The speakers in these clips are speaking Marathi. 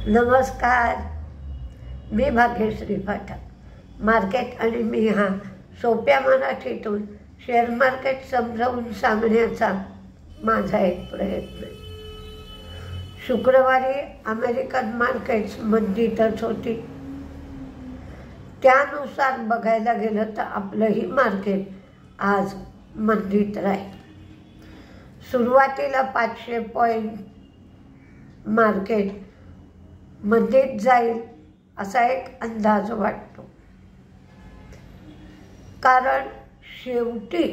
नमस्कार, मी भाग्यश्री पाठक. मार्केट आणि मी हा सोप्या मराठीतून शेअर मार्केट समजावून सांगण्याचा माझा एक प्रयत्न आहे. शुक्रवारी अमेरिकन मार्केट्स मंदीतच होती. त्यानुसार बघायला गेलं तर आपलंही मार्केट आज मंदीत राहील. सुरुवातीला 500 पॉईंट मार्केट मंदीत जाईल असा एक अंदाज वाटतो, कारण शेवटी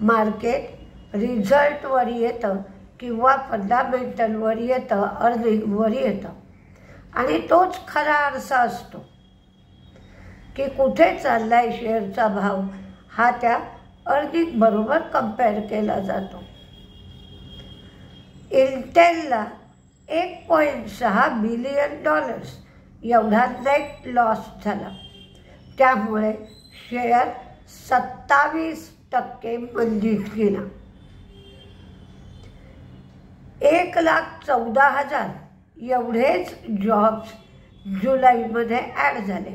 मार्केट रिझल्टवर येतं किंवा फंडामेंटलवर येतं, अर्निंगवर येतं, आणि तोच खरा आरसा असतो की कुठे चाललाय शेअरचा भाव हा त्या अर्निंग बरोबर कंपेअर केला जातो. इंटेलला $1.6 बिलियन एवढा नेट लॉस झाला. त्यामुळे शेअर 27% मंदीत गेला. 1,14,000 एवढेच जॉब्स जुलैमध्ये ॲड झाले.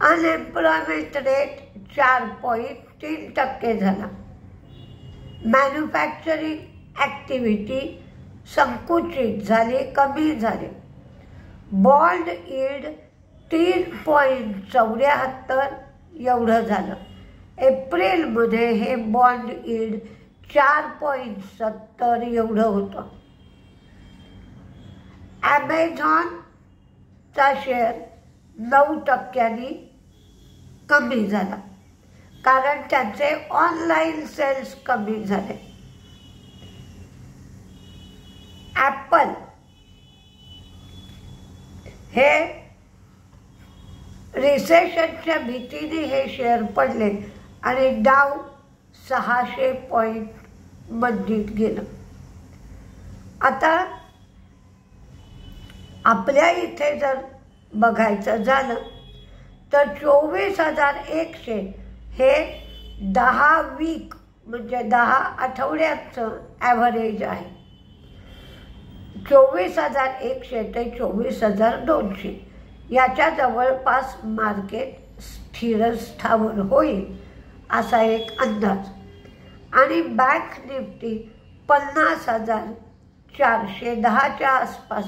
अनएम्प्लॉयमेंट रेट 4.3% झाला. मॅन्युफॅक्चरिंग ॲक्टिव्हिटी संकुचित झाली, कमी झाले. बॉन्ड यील्ड 3.74 एवढं झालं. एप्रिलमध्ये हे बॉन्ड यील्ड 4.70 एवढं होतं. ॲमेझॉनचा शेअर 9% कमी झाला, कारण त्याचे ऑनलाईन सेल्स कमी झाले. ॲपल हे रिसेशनच्या भीतीने हे शेअर पडले आणि डाव 600 पॉईंट मंदीत गेलं. आता आपल्या इथे जर बघायचं झालं तर 24,100 हे 10 वीक म्हणजे 10 आठवड्याचं ॲव्हरेज आहे. 24,100 ते 24,200 याच्या जवळपास मार्केट स्थिर स्थावर होईल असा एक अंदाज. आणि बँक निफ्टी 50,410च्या आसपास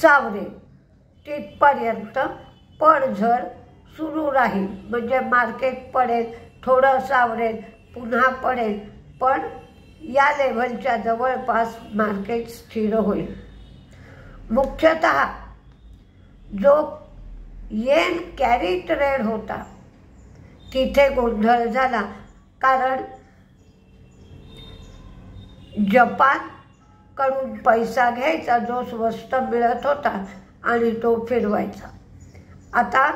सावरेल. तिथपर्यंत पडझड सुरू राहील, म्हणजे मार्केट पडेल, थोडं सावरेल, पुन्हा पडेल, पण या लेव्हलच्या जवळपास मार्केट स्थिर होईल. मुख्यतः जो येन कॅरी ट्रेड होता तिथे गोंधळ झाला, कारण जपानकडून पैसा घ्यायचा जो स्वस्त मिळत होता आणि तो फिरवायचा. आता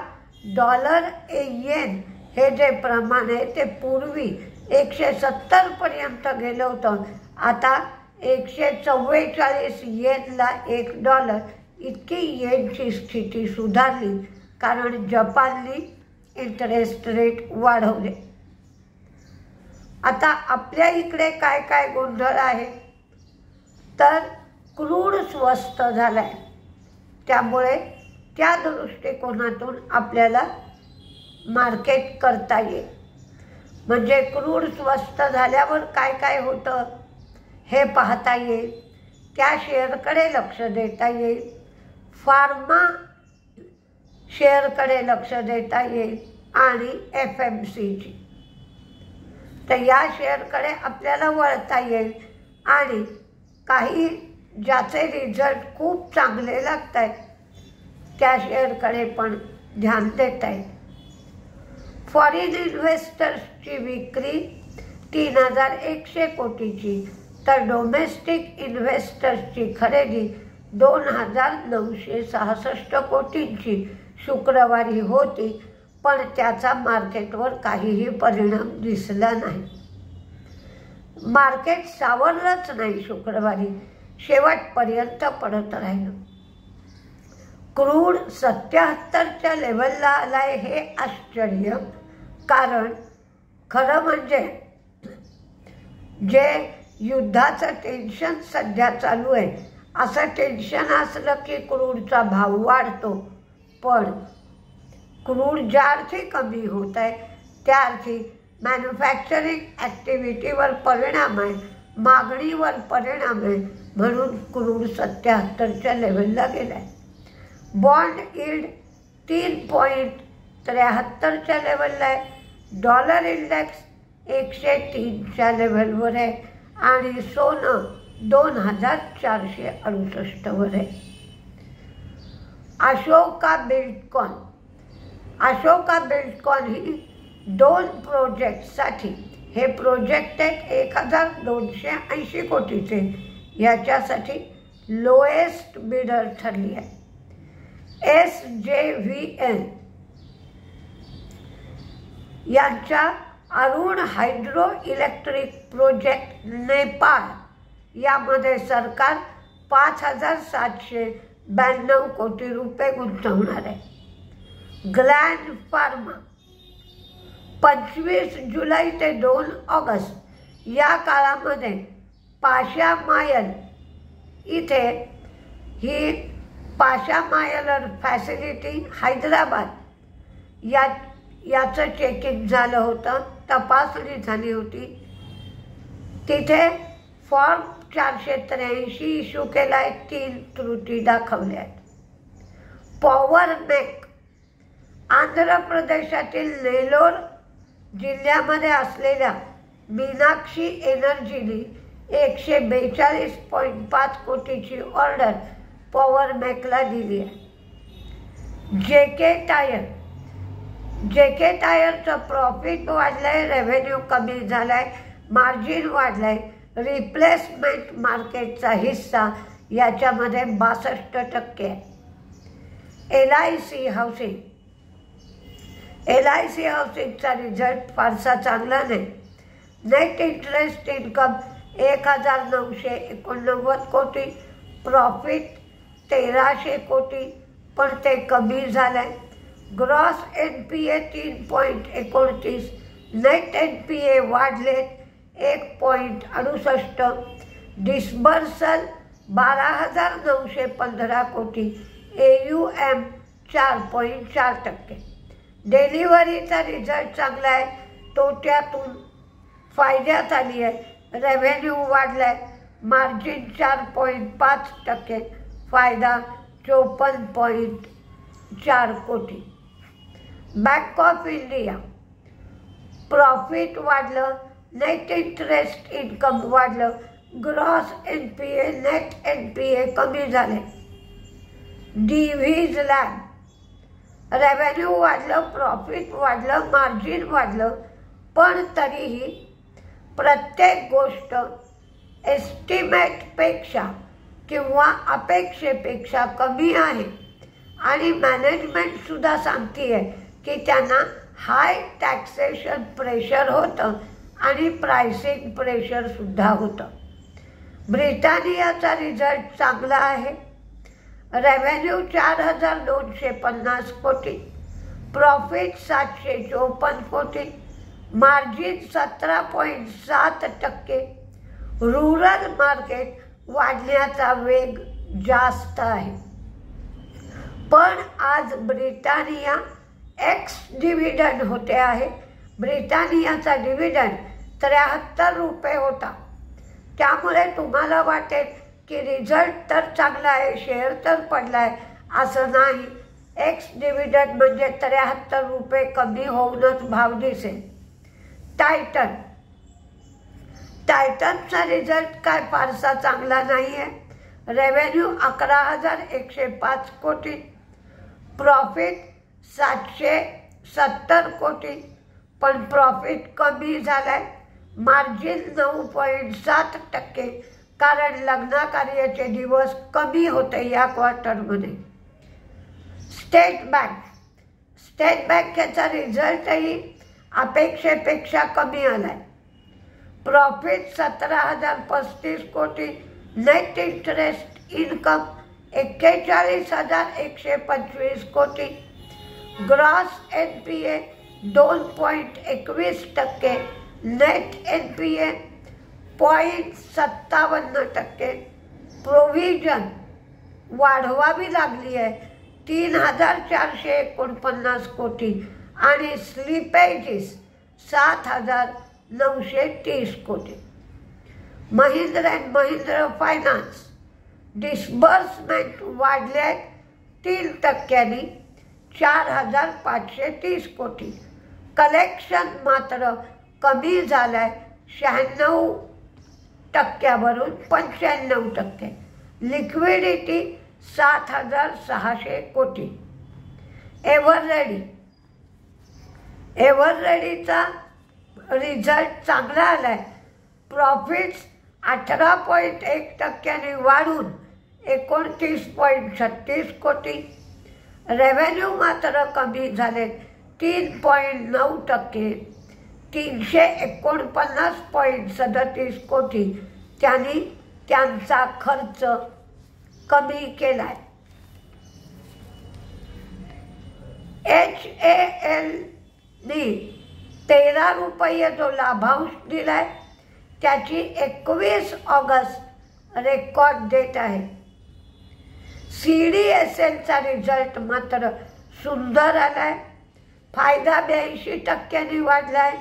डॉलर येन हे जे प्रमाण आहे ते पूर्वी 170 पर्यंत गेलं होतं. आता 144 येनला $1 इतकी येनची स्थिती सुधारली, कारण जपानने इंटरेस्ट रेट वाढवले. आता आपल्या इकडे काय काय गोंधळ आहे तर क्रूड स्वस्त झालाय, त्यामुळे त्या दृष्टिकोनातून आपल्याला मार्केट करता येईल. म्हणजे क्रूड स्वस्त झाल्यावर काय काय होतं हे पाहता येईल, त्या शेअरकडे लक्ष देता येईल. फार्मा शेअरकडे लक्ष देता येईल आणि FMCG. तर या शेअरकडे आपल्याला वळता येईल आणि काही ज्याचे रिझल्ट खूप चांगले लागत आहेत त्या शेअरकडे पण ध्यान देता येईल. फॉरेन इन्व्हेस्टर्सची विक्री 3,100 कोटीची, तर डोमेस्टिक इन्व्हेस्टर्सची खरेदी 2,966 कोटींची शुक्रवारी होती, पण त्याचा मार्केटवर काहीही परिणाम दिसला नाही. मार्केट सावरलंच नाही. शुक्रवारी शेवटपर्यंत पडत राहिलं. क्रूड 77च्या लेवलला आलाय हे आश्चर्य, कारण खरं म्हणजे जे युद्धाचं टेन्शन सध्या चालू आहे असं टेन्शन असलं की क्रूडचा भाव वाढतो, पण क्रूड ज्या अर्थी कमी होत आहे त्या अर्थी मॅन्युफॅक्चरिंग ॲक्टिव्हिटीवर परिणाम आहे, मागणीवर परिणाम आहे, म्हणून क्रूड 77च्या लेवलला गेला आहे. बॉन्ड यील्ड 3.73च्या लेवलला आहे. डॉलर इंडेक्स 103च्या लेवलवर आहे आणि सोनं 2468 वर आहे. अशोका बिल्डकॉन ही 2 प्रोजेक्टसाठी, हे प्रोजेक्ट आहेत 1280 कोटीचे, याच्यासाठी लोएस्ट बिडर ठरली आहे. SJVN यांच्या Arun hydro electric project Nepal यामध्ये सरकार 5792 कोटी रुपये गुंतवणार आहे. ग्लॅंड फार्मा 25 जुलै ते 2 ऑगस्ट या काळामध्ये पाशा मायल इथे ही पाशा मायलर फॅसिलिटी हैदराबाद याचं चेकिंग झालं होतं, तपासणी झाली होती. तिथे फॉर्म 483 इश्यू केला आहे, 3 त्रुटी दाखवल्या आहेत. पॉवर नेक आंध्र प्रदेशातील नेलोर जिल्ह्यामध्ये असलेल्या मीनाक्षी एनर्जीने 142.5 कोटीची ऑर्डर पॉवर मेकला दिली आहे. जेके टायरचं प्रॉफिट वाढलं आहे, रेव्हेन्यू कमी झाला आहे, मार्जिन वाढलं आहे. रिप्लेसमेंट मार्केटचा हिस्सा याच्यामध्ये 62% आहे. LIC हाऊसिंगचा रिझल्ट फारसा चांगला नाही. नेट इंटरेस्ट इन्कम 1989 कोटी, प्रॉफिट 1300 कोटी, पण ते कमी झालं आहे. ग्रॉस NPA 3.29, नेट NPA वाढलेत 1.68, डिस्बर्सल 12,915 कोटी, AUM 4.4%. डिलिव्हरीचा रिझल्ट चांगला आहे, तोट्यातून फायद्यात आली आहे. रेव्हेन्यू वाढला आहे, मार्जिन 4.5%, फायदा 54.4 कोटी. बँक ऑफ इंडिया प्रॉफिट वाढलं, नेट इंटरेस्ट इन्कम वाढलं, ग्रॉस NPA नेट NPA कमी झाले. DV's लॅब रेव्हेन्यू वाढलं, प्रॉफिट वाढलं, मार्जिन वाढलं, पण तरीही प्रत्येक गोष्ट एस्टिमेटपेक्षा किंवा अपेक्षेपेक्षा कमी आहे. आणि मॅनेजमेंटसुद्धा सांगते आहे की त्यांना हाय टॅक्सेशन प्रेशर होतं आणि प्राइसिंग प्रेशरसुद्धा होतं. ब्रिटानियाचा रिझल्ट चांगला आहे. रेव्हेन्यू 4,250 कोटी, प्रॉफिट 754 कोटी, मार्जिन 17.7%. रुरल मार्केट वाढण्याचा वेग जास्त आहे. पण आज ब्रिटानिया एक्स डिव्हिडंड होते आहे. ब्रिटानियाचा डिव्हिडंड 73 रुपये होता. त्यामुळे तुम्हाला वाटेल की रिझल्ट तर चांगला आहे, शेअर तर पडला आहे, असं नाही. एक्स डिव्हिडंड म्हणजे 73 रुपये कमी होऊनच भाव दिसेल. टायटनचा रिझल्ट काय फारसा चांगला नाही आहे. रेव्हेन्यू 11,105 कोटी, प्रॉफिट 770 कोटी, पण प्रॉफिट कमी झालाय. मार्जिन 9.7%, कारण लग्न कार्याचे दिवस कमी होते या क्वार्टरमध्ये. स्टेट बँकेचा रिझल्टही अपेक्षेपेक्षा कमी आलाय. प्रॉफिट 17,035 कोटी, नेट इंटरेस्ट इन्कम 41,125 कोटी, gross NPA 2.21%, net NPA 0.57%, provision वाढवावी लागली आहे 3,449 कोटी आणि स्लिपेजेस 7,930 कोटी. Mahindra and Mahindra finance disbursement वाढले आहेत 3% 4,530 कोटी. कलेक्शन मात्र कमी झालं आहे 96% वरून 95%. लिक्विडिटी 7,600 कोटी. एव्हररेडीचा रिझल्ट चांगला आला आहे. प्रॉफिट्स 18.1% वाढून 29.36 कोटी. रेव्हेन्यू मात्र कमी झाले 3.9% 349.37 कोटी. त्यांनी त्यांचा खर्च कमी केलाय. HALनी 13 रुपये जो लाभांश दिलाय त्याची 21 ऑगस्ट रेकॉर्ड डेट आहे. CDSLचा रिझल्ट मात्र सुंदर आलाय. फायदा 82% वाढलाय.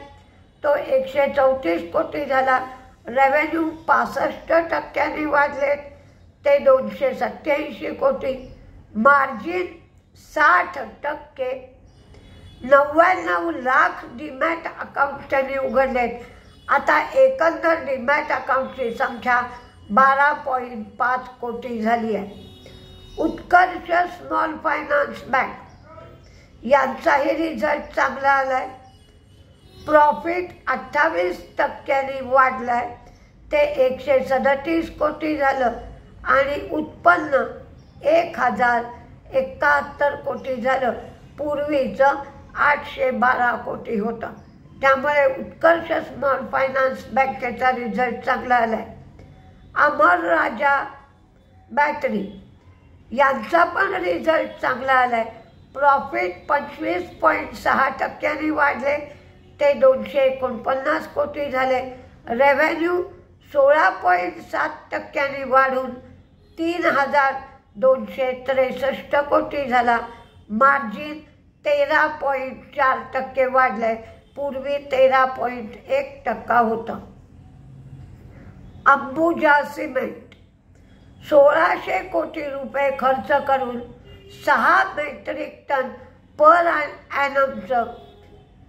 तो 134 कोटी झाला. रेव्हेन्यू 65% वाढले ते 287 कोटी. मार्जिन 60%. 99 लाख डीमॅट अकाउंट त्यांनी उघडलेत. आता एकंदर डीमॅट अकाउंटची संख्या 12.5 कोटी झाली आहे. उत्कर्ष स्मॉल फायनान्स बँक यांचाही रिझल्ट चांगला आलाय. प्रॉफिट 28% वाढलाय ते 137 कोटी झालं आणि उत्पन्न 1,071 कोटी झालं. पूर्वीचं 812 कोटी होतं. त्यामुळे उत्कर्ष स्मॉल फायनान्स बँकेचा रिझल्ट चांगला आलाय. अमर राजा बॅटरी यांचा पण रिझल्ट चांगला आलाय. प्रॉफिट 25.6% वाढले ते 249 कोटी झाले. रेव्हेन्यू 16.7% वाढून 3,263 कोटी झाला. मार्जिन 13.4% वाढलंय. पूर्वी 13.1% होतं. अंबुजा सिमेंट 1,600 कोटी रुपये खर्च करून 6 मेट्रिक टन पर ॲनमचं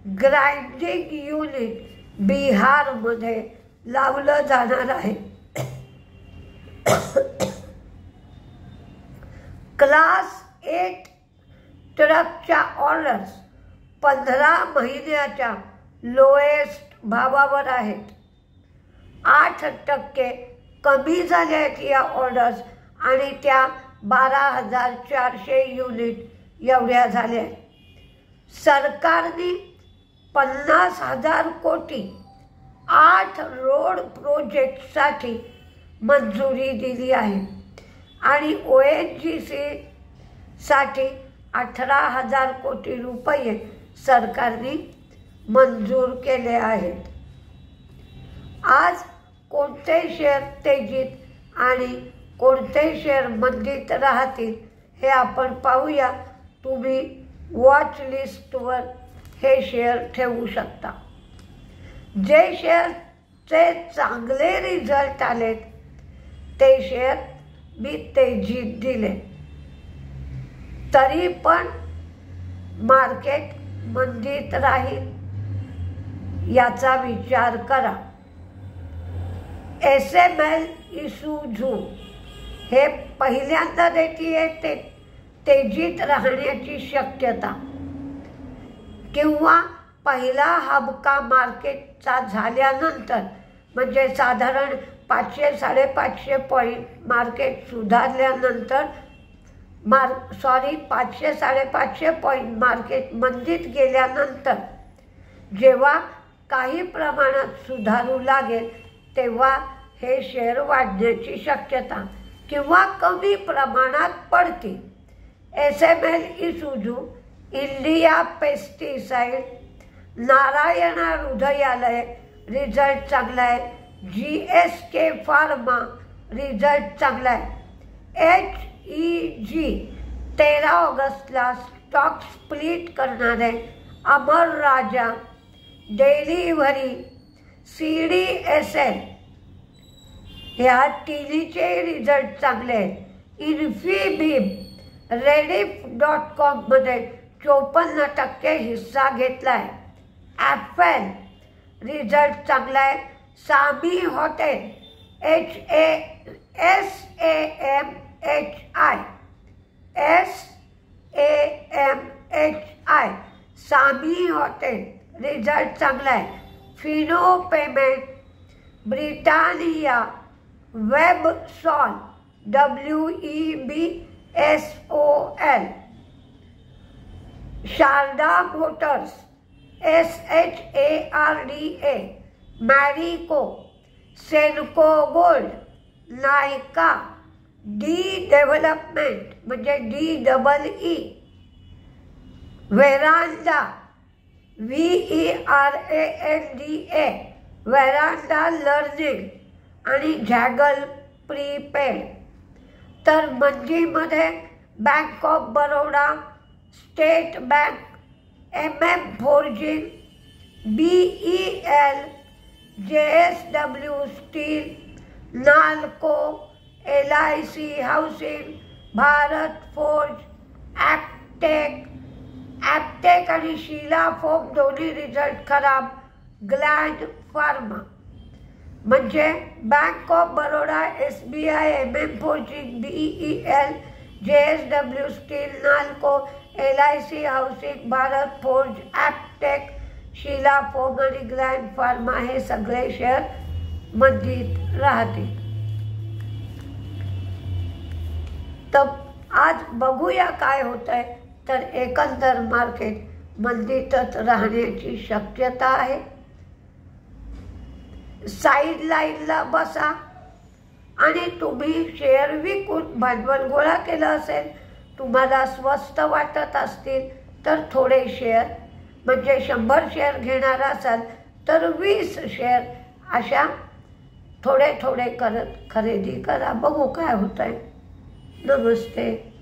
ग्राइंडिंग युनिट बिहारमध्ये लावलं जाणार आहे. क्लास 8 ट्रकच्या ऑर्डर्स 15 महिन्याच्या लोएस्ट भावावर आहेत. 8% कमी झाल्या आहेत या ऑर्डर्स आणि त्या 12,400 युनिट एवढ्या झाल्या. सरकारने 50,000 कोटी 8 रोड प्रोजेक्टसाठी मंजुरी दिली आहे आणि ONGCसाठी 18,000 कोटी रुपये सरकारने मंजूर केले आहेत. आज कोणते शेअर तेजीत आणि कोणते शेअर मंदीत राहतील हे आपण पाहूया. तुम्ही वॉच लिस्टवर हे शेअर ठेवू शकता. जे शेअरचे चांगले रिझल्ट आलेत ते शेअर मी तेजीत दिले. तरी पण मार्केट मंदीत राहील याचा विचार करा. SML इसूझू हे पहिल्यांदा देतीये ते तेजीत राहण्याची शक्यता किंवा पहिला हबका मार्केटचा झाल्यानंतर म्हणजे साधारण 500-550 पॉईंट मार्केट सुधारल्यानंतर 500-550 पॉईंट मार्केट मंदीत गेल्यानंतर जेव्हा काही प्रमाणात सुधारू लागेल तेव्हा हे शेअर वाढण्याची शक्यता किंवा कमी प्रमाणात पडतील. SML Isuzu, India pesticide, Narayana Hrudayalaya result चांगला आहे. GSK फार्मा रिझल्ट चांगला आहे. HEG 13 ऑगस्टला स्टॉक स्प्लिट करणारे अमर राजा, डिलिव्हरी, CDSL ह्या तिन्हीचे रिझल्ट चांगले आहेत. इन्फिबीम Rediff.com मध्ये 54% हिस्सा घेतला आहे. ॲपल रिझल्ट चांगला आहे. Samhi hotel SAMHI Samhi hotel result चांगला आहे. Fino payment, Britannia, Websol WEBSOL, Sharda motors SHARDA, Marico, Senco gold, Nykaa, Dee development म्हणजे DEE, Veranda VERANDA, Veranda learning आणि झॅगल प्रीपेड. तर मंदीमध्ये bank of Baroda, state bank, MM forging, BEL, JSW steel, Nalco, LIC housing, Bharat forge, Aptech आणि शीला फोम दोन्ही रिझल्ट खराब. ग्लँड फार्मा म्हणजे bank of Baroda, SBI, MM forging, BEL, JSW steel, Nalco, LIC housing, Bharat forge, Aptech, Sheela foam आणि ग्लँड फार्मा हे सगळे शेअर मंदीत राहतील. तर आज बघूया काय होत आहे. तर एकंदर मार्केट मंदीतच राहण्याची शक्यता आहे. साईड लाईनला बसा आणि तुम्ही शेअर विकून भांडवल गोळा केलं असेल, तुम्हाला स्वस्त वाटत असतील तर थोडे शेअर म्हणजे 100 शेअर घेणार असाल तर 20 शेअर अशा थोडे थोडे करत खरेदी करा. बघू काय होत आहे. नमस्ते.